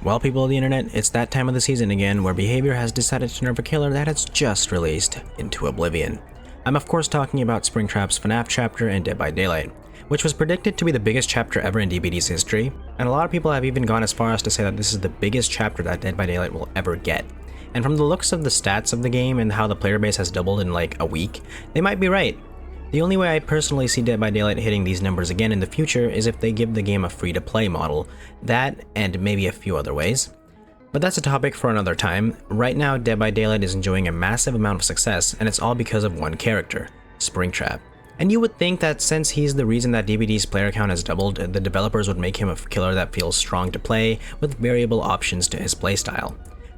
Well, people of the internet, it's that time of the season again where Behavior has decided to nerf a killer that has just released into oblivion. I'm of course talking about Springtrap's FNAF chapter in Dead by Daylight, which was predicted to be the biggest chapter ever in DBD's history, and a lot of people have even gone as far as to say that this is the biggest chapter that Dead by Daylight will ever get. And from the looks of the stats of the game and how the player base has doubled in like a week, they might be right. The only way I personally see Dead by Daylight hitting these numbers again in the future is if they give the game a free-to-play model. That, and maybe a few other ways. But that's a topic for another time. Right now, Dead by Daylight is enjoying a massive amount of success, and it's all because of one character, Springtrap. And you would think that since he's the reason that DBD's player count has doubled, the developers would make him a killer that feels strong to play, with variable options to his playstyle.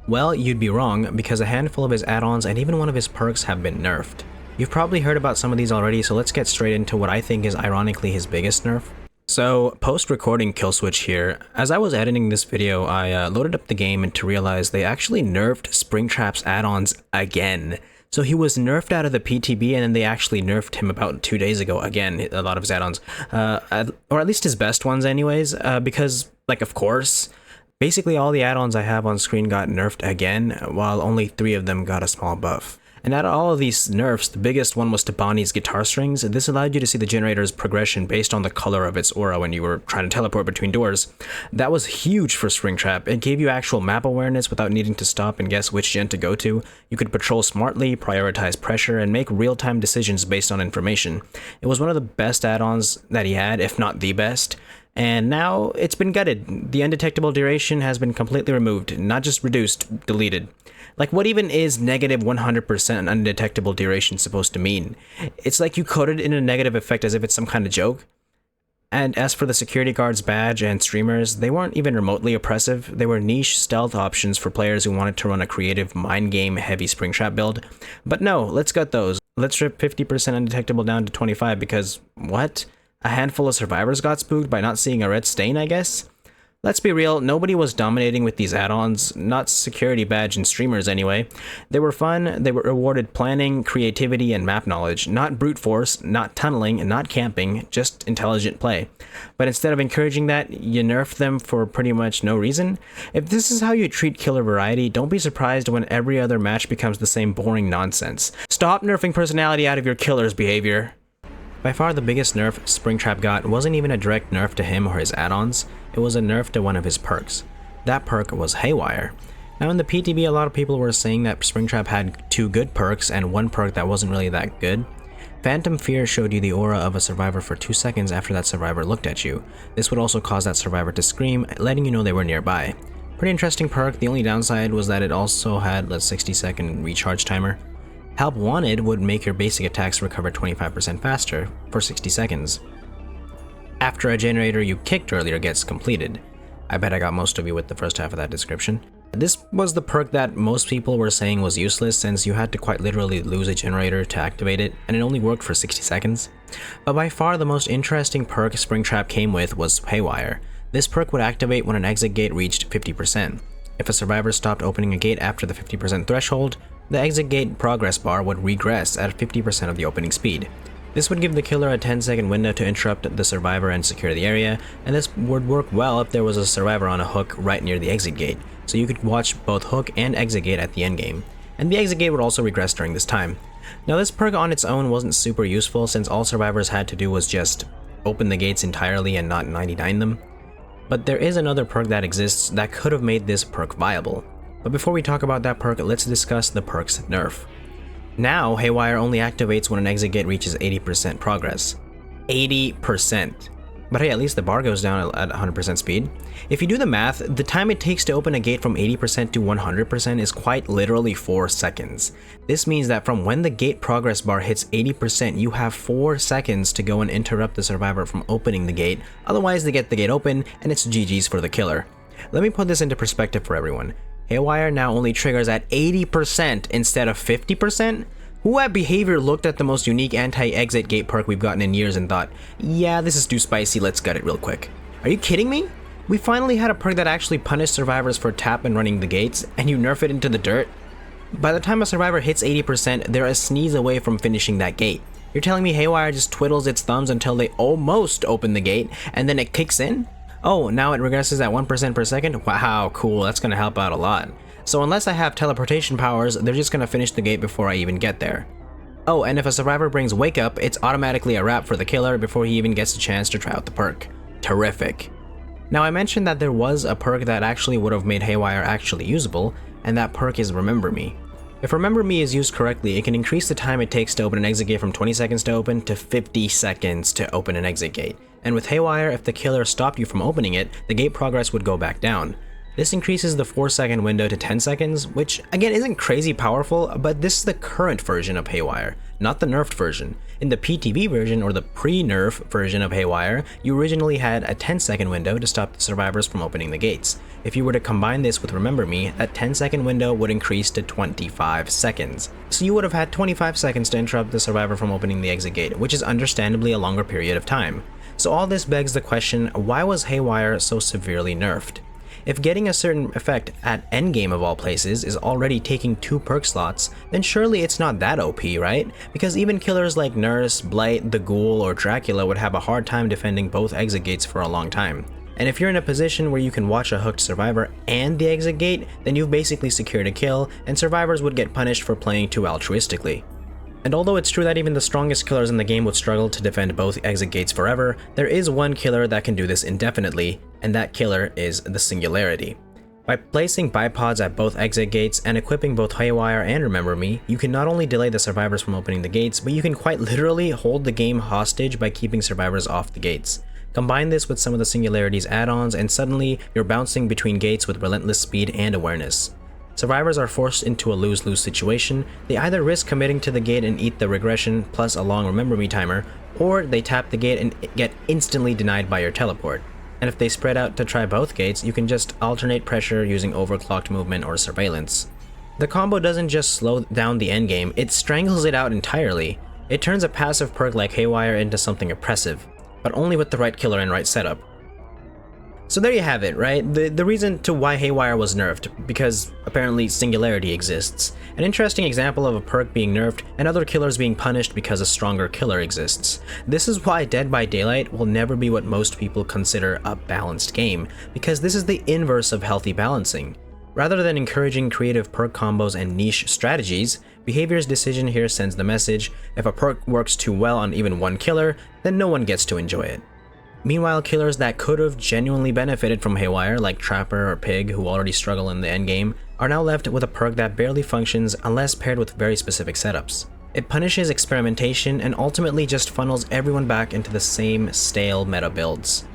Well, you'd be wrong, because a handful of his add-ons and even one of his perks have been nerfed. You've probably heard about some of these already, so let's get straight into what I think is ironically his biggest nerf. So, post-recording kill switch here, as I was editing this video, I loaded up the game and to realize they actually nerfed Springtrap's add-ons again. So he was nerfed out of the PTB and then they actually nerfed him about 2 days ago again, a lot of his add-ons. Or at least his best ones anyways, because, like, of course, basically all the add-ons I have on screen got nerfed again, while only 3 of them got a small buff. And out of all of these nerfs, the biggest one was to Bonnie's guitar strings. This allowed you to see the generator's progression based on the color of its aura when you were trying to teleport between doors. That was huge for Springtrap. It gave you actual map awareness without needing to stop and guess which gen to go to. You could patrol smartly, prioritize pressure, and make real-time decisions based on information. It was one of the best add-ons that he had, if not the best. And now it's been gutted. The undetectable duration has been completely removed, not just reduced, deleted. Like, what even is negative 100% undetectable duration supposed to mean? It's like you coded in a negative effect as if it's some kind of joke. And as for the security guard's badge and streamers, they weren't even remotely oppressive. They were niche stealth options for players who wanted to run a creative mind game heavy Springtrap build. But no, let's gut those. Let's strip 50% undetectable down to 25 because, what? A handful of survivors got spooked by not seeing a red stain, I guess? Let's be real, nobody was dominating with these add-ons, not security badge and streamers anyway. They were fun, they were rewarded planning, creativity, and map knowledge, not brute force, not tunneling, not camping, just intelligent play. But instead of encouraging that, you nerfed them for pretty much no reason. If this is how you treat killer variety, don't be surprised when every other match becomes the same boring nonsense. Stop nerfing personality out of your killer's behavior. By far the biggest nerf Springtrap got wasn't even a direct nerf to him or his add-ons, it was a nerf to one of his perks. That perk was Haywire. Now in the PTB a lot of people were saying that Springtrap had 2 good perks and 1 perk that wasn't really that good. Phantom Fear showed you the aura of a survivor for 2 seconds after that survivor looked at you. This would also cause that survivor to scream, letting you know they were nearby. Pretty interesting perk, the only downside was that it also had a 60-second recharge timer. Help Wanted would make your basic attacks recover 25% faster for 60 seconds. After a generator you kicked earlier gets completed. I bet I got most of you with the first half of that description. This was the perk that most people were saying was useless since you had to quite literally lose a generator to activate it, and it only worked for 60 seconds. But by far the most interesting perk Springtrap came with was Haywire. This perk would activate when an exit gate reached 50%. If a survivor stopped opening a gate after the 50% threshold, the exit gate progress bar would regress at 50% of the opening speed. This would give the killer a 10-second window to interrupt the survivor and secure the area, and this would work well if there was a survivor on a hook right near the exit gate, so you could watch both hook and exit gate at the endgame. And the exit gate would also regress during this time. Now this perk on its own wasn't super useful since all survivors had to do was just open the gates entirely and not 99 them. But there is another perk that exists that could have made this perk viable. But before we talk about that perk, let's discuss the perk's nerf. Now, Haywire only activates when an exit gate reaches 80% progress. 80%. But hey, at least the bar goes down at 100% speed. If you do the math, the time it takes to open a gate from 80% to 100% is quite literally 4 seconds. This means that from when the gate progress bar hits 80%, you have 4 seconds to go and interrupt the survivor from opening the gate, otherwise they get the gate open and it's GG's for the killer. Let me put this into perspective for everyone. Haywire now only triggers at 80% instead of 50%? Who at Behavior looked at the most unique anti-exit gate perk we've gotten in years and thought, yeah, this is too spicy, let's gut it real quick. Are you kidding me? We finally had a perk that actually punished survivors for tap and running the gates, and you nerf it into the dirt? By the time a survivor hits 80%, they're a sneeze away from finishing that gate. You're telling me Haywire just twiddles its thumbs until they almost open the gate, and then it kicks in? Oh, now it regresses at 1% per second? Wow, cool, that's gonna help out a lot. So unless I have teleportation powers, they're just gonna finish the gate before I even get there. Oh, and if a survivor brings Wake Up, it's automatically a wrap for the killer before he even gets a chance to try out the perk. Terrific. Now I mentioned that there was a perk that actually would have made Haywire actually usable, and that perk is Remember Me. If Remember Me is used correctly, it can increase the time it takes to open an exit gate from 20 seconds to open to 50 seconds to open an exit gate. And with Haywire, if the killer stopped you from opening it, the gate progress would go back down. This increases the 4-second window to 10 seconds, which again isn't crazy powerful, but this is the current version of Haywire, not the nerfed version. In the PTV version, or the pre-nerf version of Haywire, you originally had a 10-second window to stop the survivors from opening the gates. If you were to combine this with Remember Me, that 10-second window would increase to 25 seconds. So you would have had 25 seconds to interrupt the survivor from opening the exit gate, which is understandably a longer period of time. So all this begs the question, why was Haywire so severely nerfed? If getting a certain effect at endgame of all places is already taking 2 perk slots, then surely it's not that OP, right? Because even killers like Nurse, Blight, the Ghoul, or Dracula would have a hard time defending both exit gates for a long time. And if you're in a position where you can watch a hooked survivor and the exit gate, then you've basically secured a kill, and survivors would get punished for playing too altruistically. And although it's true that even the strongest killers in the game would struggle to defend both exit gates forever, there is one killer that can do this indefinitely, and that killer is the Singularity. By placing bipods at both exit gates and equipping both Haywire and Remember Me, you can not only delay the survivors from opening the gates, but you can quite literally hold the game hostage by keeping survivors off the gates. Combine this with some of the Singularity's add-ons and suddenly you're bouncing between gates with relentless speed and awareness. Survivors are forced into a lose-lose situation. They either risk committing to the gate and eat the regression plus a long Remember Me timer, or they tap the gate and get instantly denied by your teleport. And if they spread out to try both gates, you can just alternate pressure using overclocked movement or surveillance. The combo doesn't just slow down the endgame, it strangles it out entirely. It turns a passive perk like Haywire into something oppressive, but only with the right killer and right setup. So there you have it, right? The reason to why Haywire was nerfed, because apparently Singularity exists. An interesting example of a perk being nerfed and other killers being punished because a stronger killer exists. This is why Dead by Daylight will never be what most people consider a balanced game, because this is the inverse of healthy balancing. Rather than encouraging creative perk combos and niche strategies, Behavior's decision here sends the message, if a perk works too well on even one killer, then no one gets to enjoy it. Meanwhile, killers that could have genuinely benefited from Haywire, like Trapper or Pig, who already struggle in the endgame, are now left with a perk that barely functions unless paired with very specific setups. It punishes experimentation and ultimately just funnels everyone back into the same stale meta builds.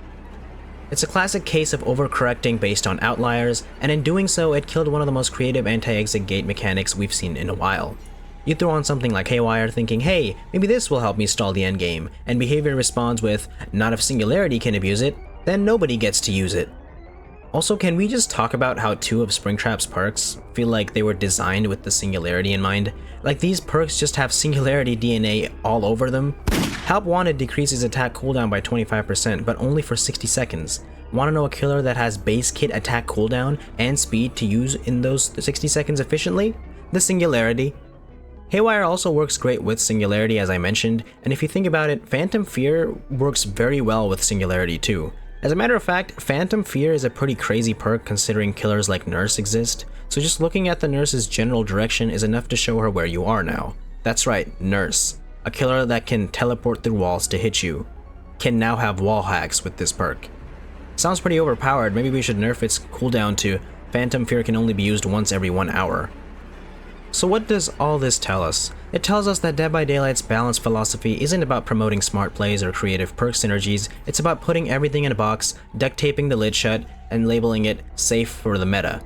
It's a classic case of overcorrecting based on outliers, and in doing so, it killed one of the most creative anti-exit gate mechanics we've seen in a while. You throw on something like Haywire thinking, hey, maybe this will help me stall the endgame, and Behavior responds with, not if Singularity can abuse it, then nobody gets to use it. Also, can we just talk about how 2 of Springtrap's perks feel like they were designed with the Singularity in mind? Like these perks just have Singularity DNA all over them? Help Wanted decreases attack cooldown by 25%, but only for 60 seconds. Want to know a killer that has base kit attack cooldown and speed to use in those 60 seconds efficiently? The Singularity. Haywire also works great with Singularity, as I mentioned, and if you think about it, Phantom Fear works very well with Singularity too. As a matter of fact, Phantom Fear is a pretty crazy perk considering killers like Nurse exist, so just looking at the Nurse's general direction is enough to show her where you are now. That's right, Nurse. A killer that can teleport through walls to hit you. Can now have wall hacks with this perk. Sounds pretty overpowered, maybe we should nerf its cooldown to Phantom Fear can only be used once every 1 hour. So what does all this tell us? It tells us that Dead by Daylight's balance philosophy isn't about promoting smart plays or creative perk synergies, it's about putting everything in a box, duct taping the lid shut, and labeling it safe for the meta.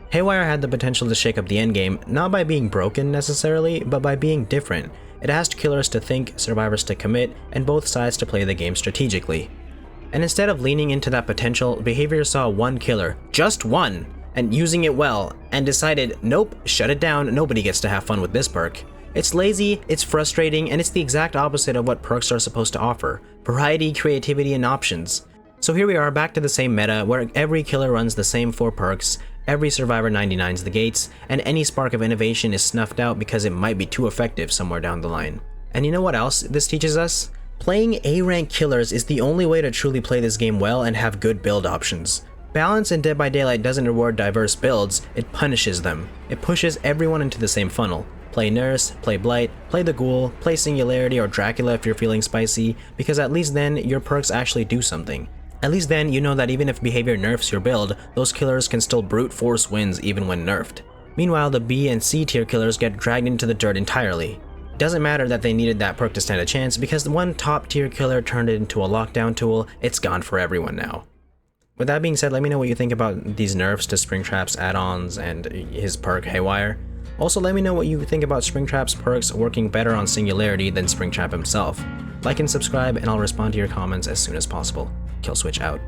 Haywire had the potential to shake up the endgame, not by being broken necessarily, but by being different. It asked killers to think, survivors to commit, and both sides to play the game strategically. And instead of leaning into that potential, Behavior saw one killer, just one, and using it well, and decided, nope, shut it down, nobody gets to have fun with this perk. It's lazy, it's frustrating, and it's the exact opposite of what perks are supposed to offer. Variety, creativity, and options. So here we are back to the same meta, where every killer runs the same 4 perks, every survivor 99s the gates, and any spark of innovation is snuffed out because it might be too effective somewhere down the line. And you know what else this teaches us? Playing A-rank killers is the only way to truly play this game well and have good build options. Balance in Dead by Daylight doesn't reward diverse builds, it punishes them. It pushes everyone into the same funnel. Play Nurse, play Blight, play the Ghoul, play Singularity or Dracula if you're feeling spicy, because at least then your perks actually do something. At least then you know that even if behavior nerfs your build, those killers can still brute force wins even when nerfed. Meanwhile, the B and C tier killers get dragged into the dirt entirely. It doesn't matter that they needed that perk to stand a chance, because the one top tier killer turned it into a lockdown tool, it's gone for everyone now. With that being said, let me know what you think about these nerfs to Springtrap's add-ons and his perk Haywire. Also, let me know what you think about Springtrap's perks working better on Singularity than Springtrap himself. Like and subscribe, and I'll respond to your comments as soon as possible. Killswitch out.